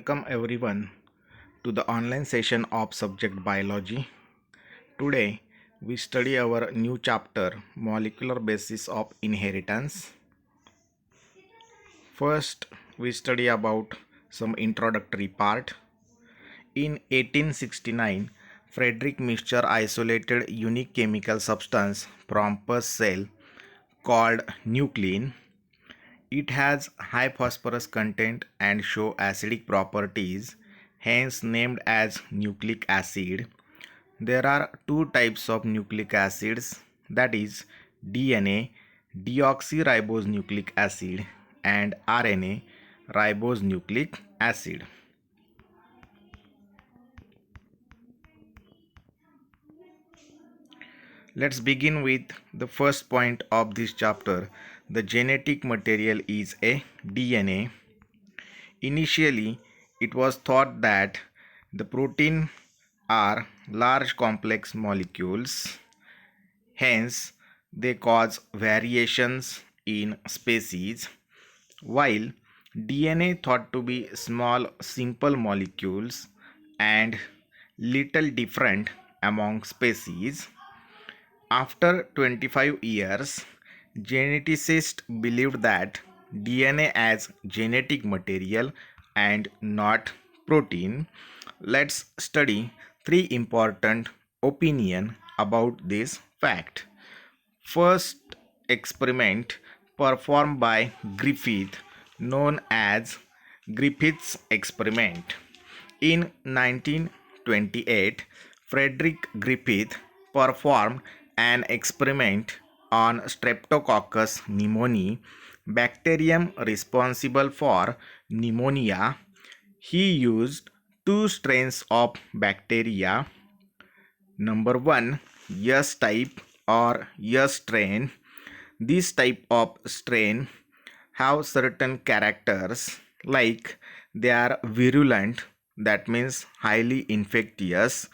Welcome everyone to the online session of subject biology. Today we study our new chapter molecular basis of inheritance. First we study about some introductory part. In 1869, Frederick Mixture isolated unique chemical substance from pus cell called nuclein. It has high phosphorus content and show acidic properties, hence named as nucleic acid. There are two types of nucleic acids, that is DNA, deoxyribonucleic nucleic acid, and RNA, ribose nucleic acid. Let's begin with the first point of this chapter. The genetic material is a DNA. Initially, it was thought that the protein are large complex molecules, hence they cause variations in species, while DNA thought to be small simple molecules and little different among species. After 25 years, geneticists believed that DNA as genetic material and not protein. Let's study three important opinions about this fact. First experiment performed by Griffith, known as Griffith's experiment. In 1928, Frederick Griffith performed an experiment on Streptococcus pneumoniae, bacterium responsible for pneumonia. He used two strains of bacteria. Number one, S type or S strain. This type of strain have certain characters, like they are virulent, that means highly infectious,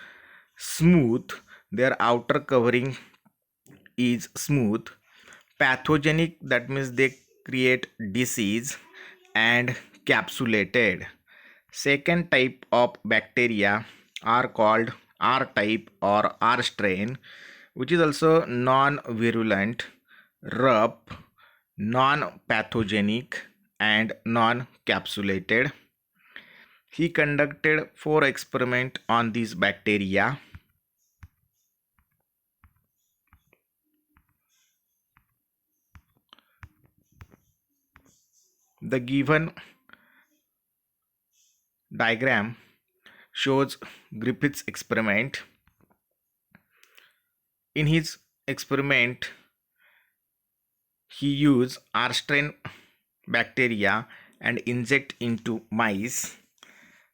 smooth, their outer covering is smooth, pathogenic, that means they create disease, and capsulated. Second type of bacteria are called R type or R strain, which is also non-virulent, rough, non-pathogenic, and non-capsulated. He conducted 4 experiments on these bacteria. The given diagram shows Griffith's experiment. In his experiment, he used R strain bacteria and inject into mice.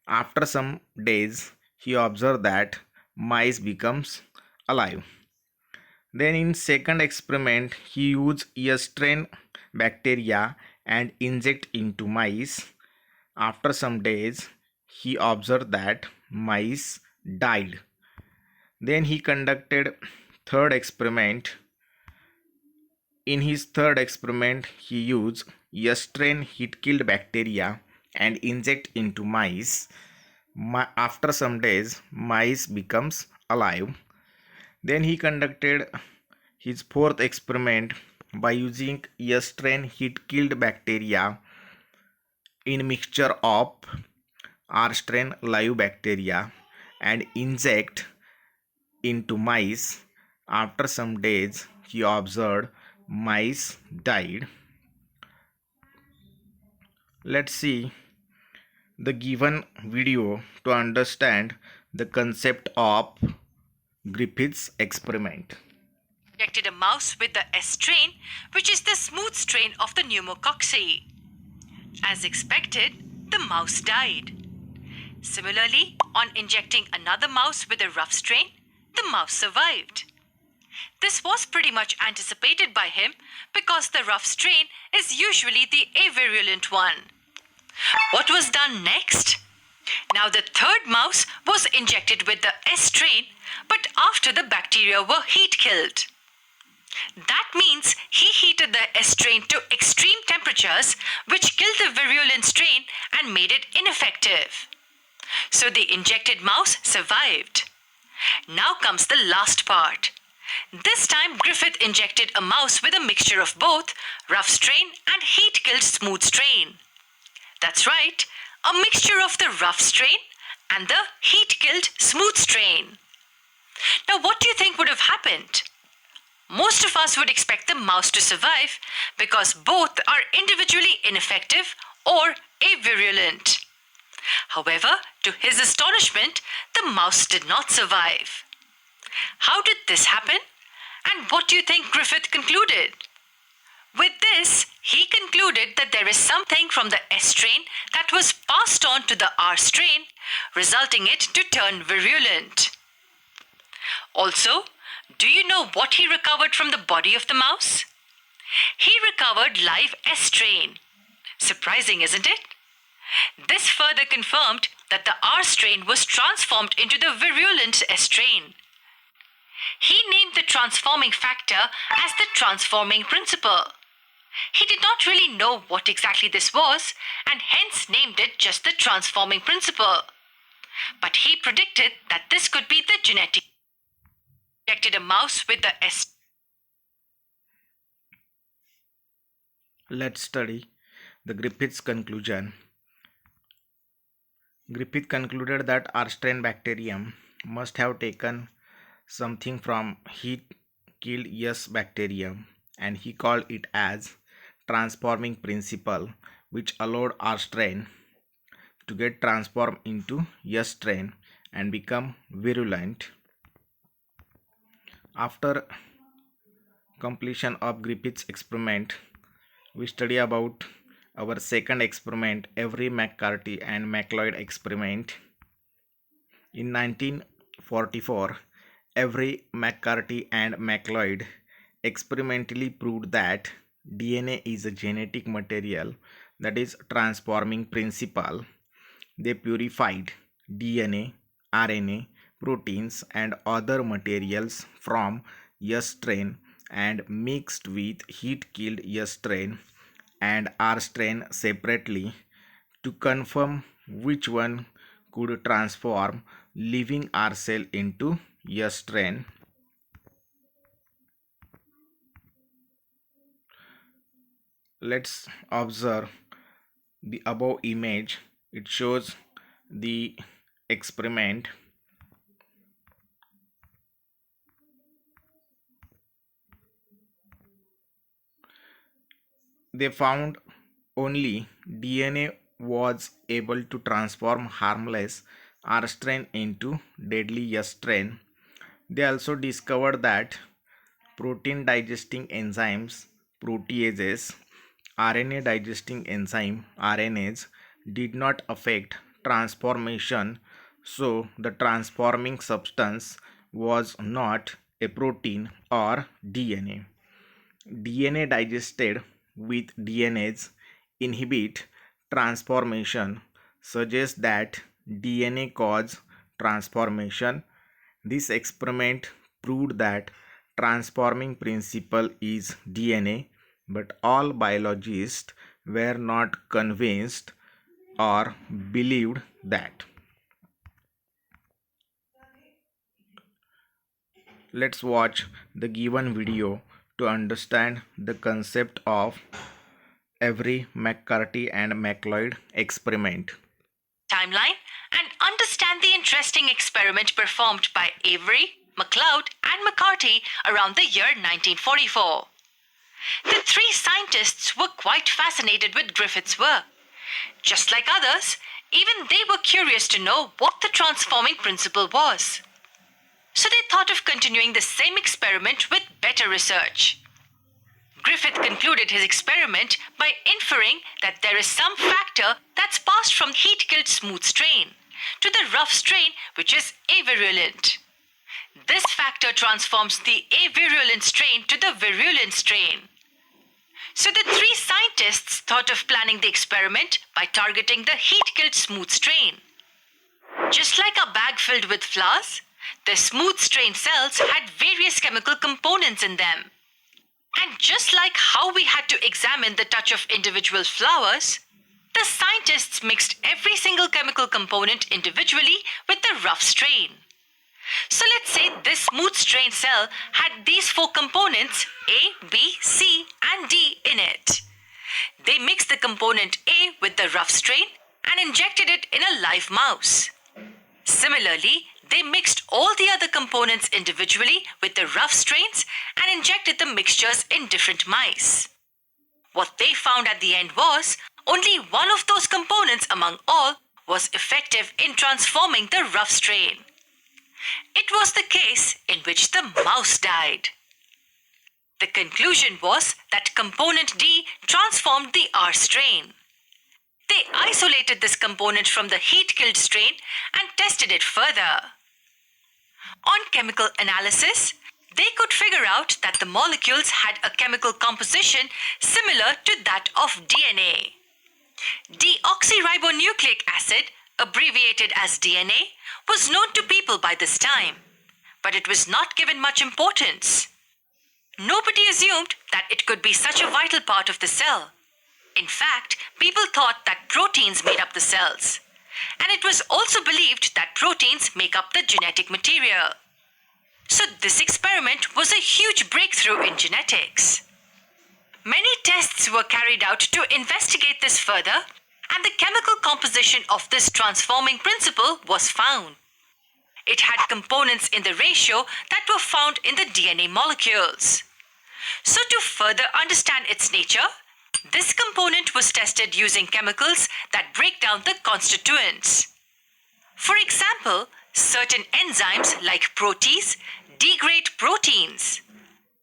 After some days, he observed that mice becomes alive. Then in second experiment, he used S strain bacteria and inject into mice. After some days, he observed that mice died. Then he conducted third experiment. In his third experiment, he used S strain heat-killed bacteria and inject into mice. After some days, mice becomes alive. Then he conducted his fourth experiment by using S strain heat-killed bacteria in mixture of R strain live bacteria and inject into mice. After some days, he observed mice died. Let's see the given video to understand the concept of Griffith's experiment. Injected a mouse with the S strain, which is the smooth strain of the pneumococci. As expected, the mouse died. Similarly, on injecting another mouse with a rough strain, the mouse survived. This was pretty much anticipated by him because the rough strain is usually the avirulent one. What was done next? Now the third mouse was injected with the S strain, but after the bacteria were heat killed. That means he heated the S strain to extreme temperatures, which killed the virulent strain and made it ineffective. So the injected mouse survived. Now comes the last part. This time, Griffith injected a mouse with a mixture of both rough strain and heat killed smooth strain. That's right, a mixture of the rough strain and the heat killed smooth strain. Now, what do you think would have happened? Most of us would expect the mouse to survive because both are individually ineffective or avirulent. However, to his astonishment, the mouse did not survive. How did this happen? And what do you think Griffith concluded? With this, he concluded that there is something from the S strain that was passed on to the R strain, resulting it to turn virulent. Also, do you know what he recovered from the body of the mouse? He recovered live S strain. Surprising, isn't it? This further confirmed that the R strain was transformed into the virulent S strain. He named the transforming factor as the transforming principle. He did not really know what exactly this was and hence named it just the transforming principle. But he predicted that this could be the genetic. Injected a mouse with the S. Let's study the Griffith's conclusion. Griffith concluded that R strain bacterium must have taken something from heat killed S bacterium, and he called it as transforming principle, which allowed R strain to get transformed into S strain and become virulent. After completion of Griffith's experiment, we study about our second experiment, Avery-McCarty and MacLeod experiment. In 1944, Avery-McCarty and MacLeod experimentally proved that DNA is a genetic material that is transforming principle. They purified DNA, RNA, proteins and other materials from S strain and mixed with heat killed S strain and R strain separately to confirm which one could transform living R cell into S strain. Let's observe the above image. It shows the experiment. They found only DNA was able to transform harmless R strain into deadly S strain. They also discovered that protein digesting enzymes, proteases, RNA digesting enzyme, RNAs, did not affect transformation, so the transforming substance was not a protein or DNA. DNA digested with DNAs inhibit transformation, suggests that DNA causes transformation. This experiment proved that transforming principle is DNA, but all biologists were not convinced or believed that. Let's watch the given video to understand the concept of Avery-McCarty and MacLeod experiment. Timeline and understand the interesting experiment performed by Avery, MacLeod, and McCarty around the year 1944. The three scientists were quite fascinated with Griffith's work. Just like others, even they were curious to know what the transforming principle was. So they thought of continuing the same experiment with better research. Griffith concluded his experiment by inferring that there is some factor that's passed from heat-killed smooth strain to the rough strain, which is avirulent. This factor transforms the avirulent strain to the virulent strain. So the three scientists thought of planning the experiment by targeting the heat-killed smooth strain. Just like a bag filled with flowers, the smooth strain cells had various chemical components in them. And just like how we had to examine the touch of individual flowers, the scientists mixed every single chemical component individually with the rough strain. So let's say this smooth strain cell had these four components A, B, C, and D in it. They mixed the component A with the rough strain and injected it in a live mouse. Similarly, they mixed all the other components individually with the rough strains and injected the mixtures in different mice. What they found at the end was only one of those components among all was effective in transforming the rough strain. It was the case in which the mouse died. The conclusion was that component D transformed the R strain. They isolated this component from the heat-killed strain and tested it further. On chemical analysis, they could figure out that the molecules had a chemical composition similar to that of DNA. Deoxyribonucleic acid, abbreviated as DNA, was known to people by this time, but it was not given much importance. Nobody assumed that it could be such a vital part of the cell. In fact, people thought that proteins made up the cells. And it was also believed that proteins make up the genetic material. So this experiment was a huge breakthrough in genetics. Many tests were carried out to investigate this further, and the chemical composition of this transforming principle was found. It had components in the ratio that were found in the DNA molecules. So to further understand its nature, this component was tested using chemicals that break down the constituents. For example, certain enzymes like protease degrade proteins.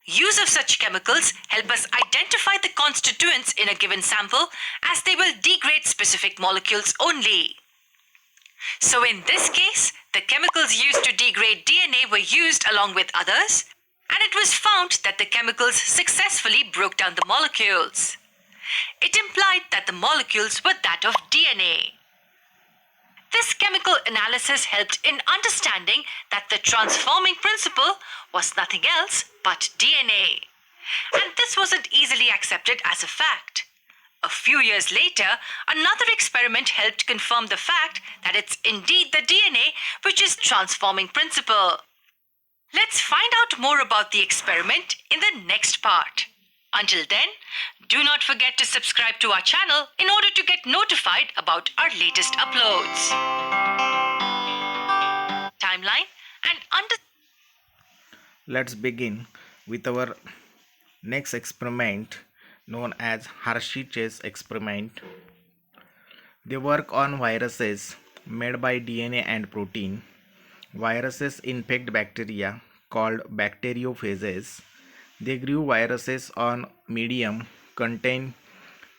Use of such chemicals help us identify the constituents in a given sample as they will degrade specific molecules only. So in this case, the chemicals used to degrade DNA were used along with others, and it was found that the chemicals successfully broke down the molecules. It implied that the molecules were that of DNA. This chemical analysis helped in understanding that the transforming principle was nothing else but DNA. And this wasn't easily accepted as a fact. A few years later, another experiment helped confirm the fact that it's indeed the DNA which is transforming principle. Let's find out more about the experiment in the next part. Until then, do not forget to subscribe to our channel in order to get notified about our latest uploads. Timeline and Let's begin with our next experiment known as Hershey-Chase experiment. They work on viruses made by DNA and protein. Viruses infect bacteria called bacteriophages. They grew viruses on medium contain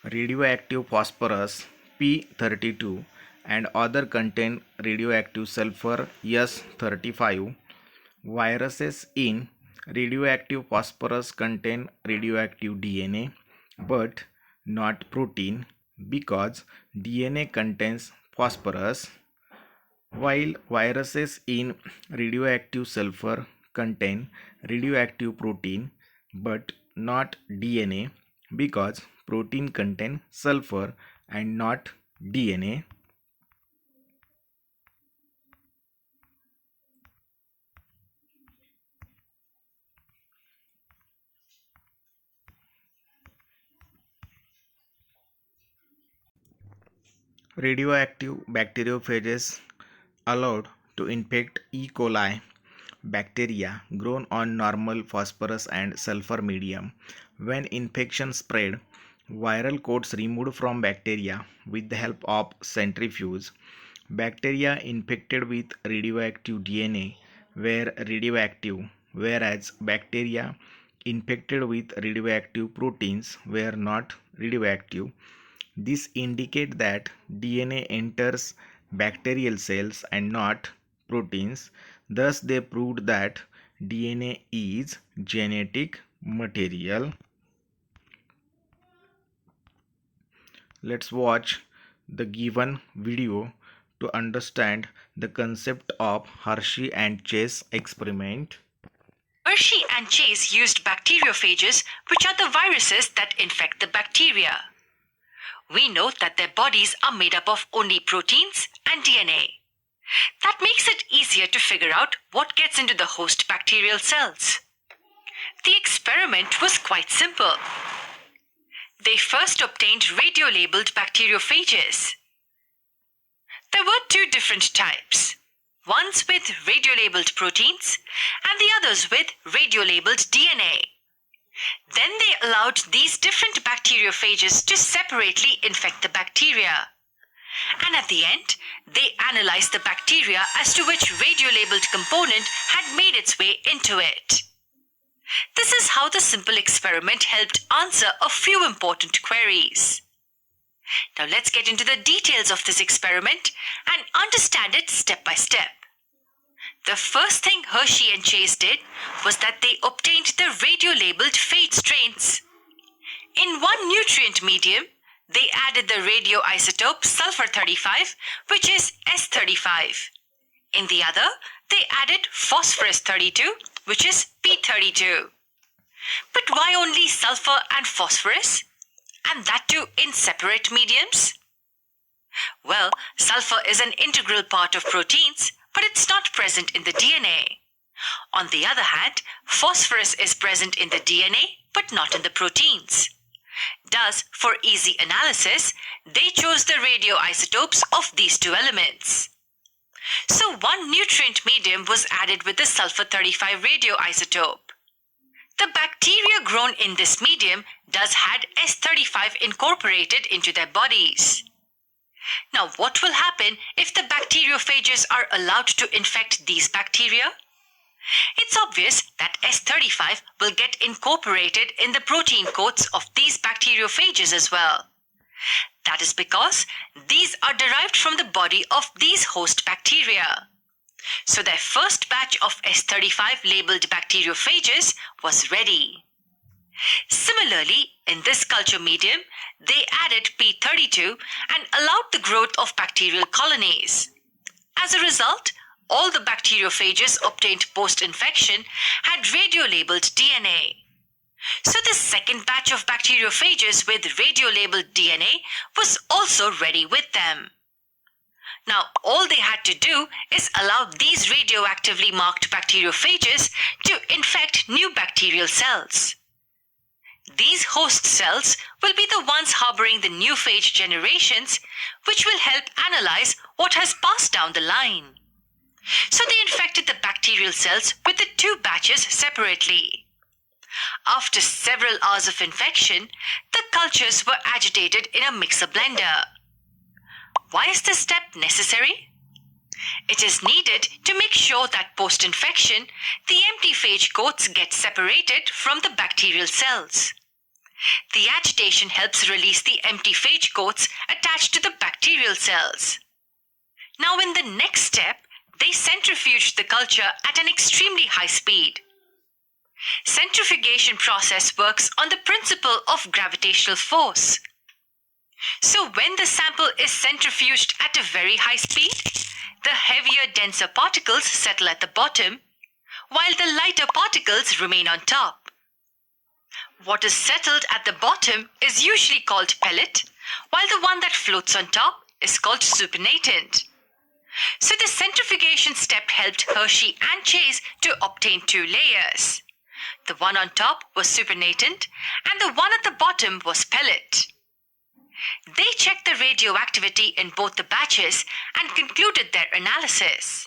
radioactive phosphorus P32 and other contain radioactive sulfur S35. Viruses in radioactive phosphorus contain radioactive DNA but not protein because DNA contains phosphorus, while viruses in radioactive sulfur contain radioactive protein but not DNA because protein contain sulfur and not DNA. Radioactive bacteriophages allowed to infect E. coli bacteria grown on normal phosphorus and sulfur medium. When infection spread, viral coats removed from bacteria with the help of centrifuge. Bacteria infected with radioactive DNA were radioactive, whereas bacteria infected with radioactive proteins were not radioactive. This indicates that DNA enters bacterial cells and not proteins. Thus, they proved that DNA is genetic material. Let's watch the given video to understand the concept of Hershey and Chase experiment. Hershey and Chase used bacteriophages, which are the viruses that infect the bacteria. We know that their bodies are made up of only proteins and DNA. That makes it easier to figure out what gets into the host bacterial cells. The experiment was quite simple. They first obtained radio-labeled bacteriophages. There were two different types, ones with radio-labeled proteins and the others with radio-labeled DNA. Then they allowed these different bacteriophages to separately infect the bacteria. And at the end, they analyzed the bacteria as to which radio-labeled component had made its way into it. This is how the simple experiment helped answer a few important queries. Now let's get into the details of this experiment and understand it step by step. The first thing Hershey and Chase did was that they obtained the radio-labeled phage strains. In one nutrient medium, they added the radioisotope sulfur-35, which is S35. In the other, they added phosphorus-32, which is P32. But why only sulfur and phosphorus? And that too in separate mediums? Well, sulfur is an integral part of proteins, but it's not present in the DNA. On the other hand, phosphorus is present in the DNA, but not in the proteins. Thus, for easy analysis, they chose the radioisotopes of these two elements. So one nutrient medium was added with the sulfur-35 radioisotope. The bacteria grown in this medium thus had S35 incorporated into their bodies. Now, what will happen if the bacteriophages are allowed to infect these bacteria? It's obvious that S35 will get incorporated in the protein coats of these bacteriophages as well. That is because these are derived from the body of these host bacteria. So their first batch of S35 labeled bacteriophages was ready. Similarly, in this culture medium, they added P32 and allowed the growth of bacterial colonies. As a result, all the bacteriophages obtained post-infection had radio-labeled DNA. So the second batch of bacteriophages with radio-labeled DNA was also ready with them. Now, all they had to do is allow these radioactively marked bacteriophages to infect new bacterial cells. These host cells will be the ones harboring the new phage generations, which will help analyze what has passed down the line. So they infected the bacterial cells with the two batches separately. After several hours of infection, the cultures were agitated in a mixer blender. Why is this step necessary? It is needed to make sure that post-infection, the empty phage coats get separated from the bacterial cells. The agitation helps release the empty phage coats attached to the bacterial cells. Now in the next step, they centrifuged the culture at an extremely high speed. Centrifugation process works on the principle of gravitational force. So when the sample is centrifuged at a very high speed, the heavier, denser particles settle at the bottom, while the lighter particles remain on top. What is settled at the bottom is usually called pellet, while the one that floats on top is called supernatant. So the centrifugation step helped Hershey and Chase to obtain two layers. The one on top was supernatant, and the one at the bottom was pellet. They checked the radioactivity in both the batches and concluded their analysis.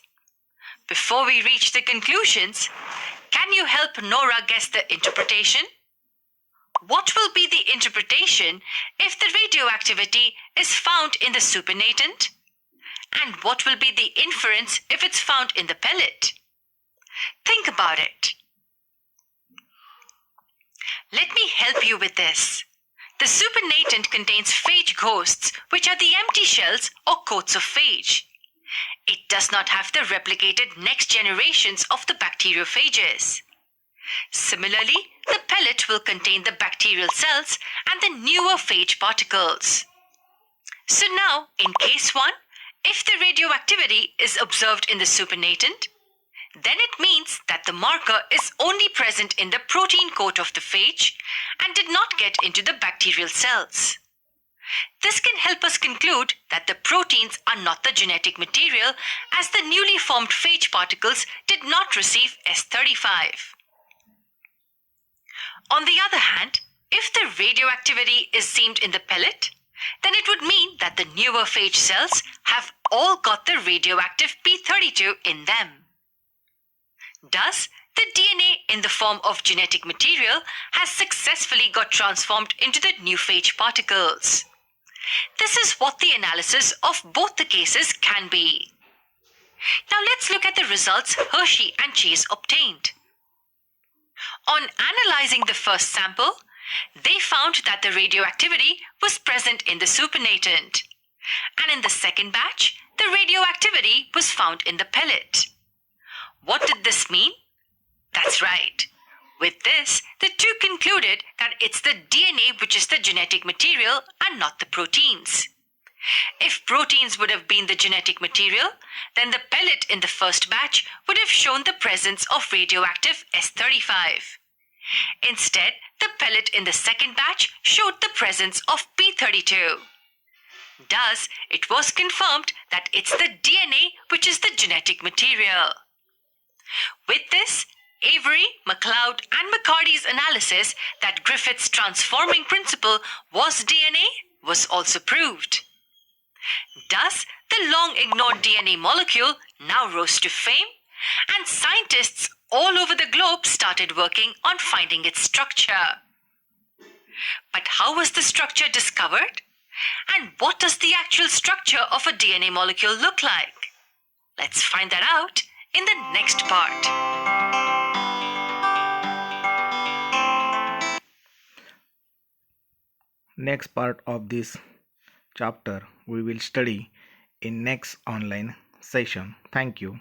Before we reach the conclusions, can you help Nora guess the interpretation? What will be the interpretation if the radioactivity is found in the supernatant? And what will be the inference if it's found in the pellet? Think about it. Let me help you with this. The supernatant contains phage hosts, which are the empty shells or coats of phage. It does not have the replicated next generations of the bacteriophages. Similarly, the pellet will contain the bacterial cells and the newer phage particles. So now, in case 1, if the radioactivity is observed in the supernatant, then it means that the marker is only present in the protein coat of the phage and did not get into the bacterial cells. This can help us conclude that the proteins are not the genetic material, as the newly formed phage particles did not receive S35. On the other hand, if the radioactivity is seen in the pellet, then it would mean that the newer phage cells have all got the radioactive P32 in them. Thus, the DNA in the form of genetic material has successfully got transformed into the new phage particles. This is what the analysis of both the cases can be. Now let's look at the results Hershey and Chase obtained. On analyzing the first sample, they found that the radioactivity was present in the supernatant. And in the second batch, the radioactivity was found in the pellet. What did this mean? That's right. With this, the two concluded that it's the DNA which is the genetic material and not the proteins. If proteins would have been the genetic material, then the pellet in the first batch would have shown the presence of radioactive S35. Instead, the pellet in the second batch showed the presence of P32. Thus, it was confirmed that it's the DNA which is the genetic material. With this, Avery, MacLeod, and McCarty's analysis that Griffith's transforming principle was DNA was also proved. Thus, the long-ignored DNA molecule now rose to fame, and scientists all over the globe started working on finding its structure. But how was the structure discovered? And what does the actual structure of a DNA molecule look like? Let's find that out in the next part. Next part of this chapter we will study in next online session. Thank you.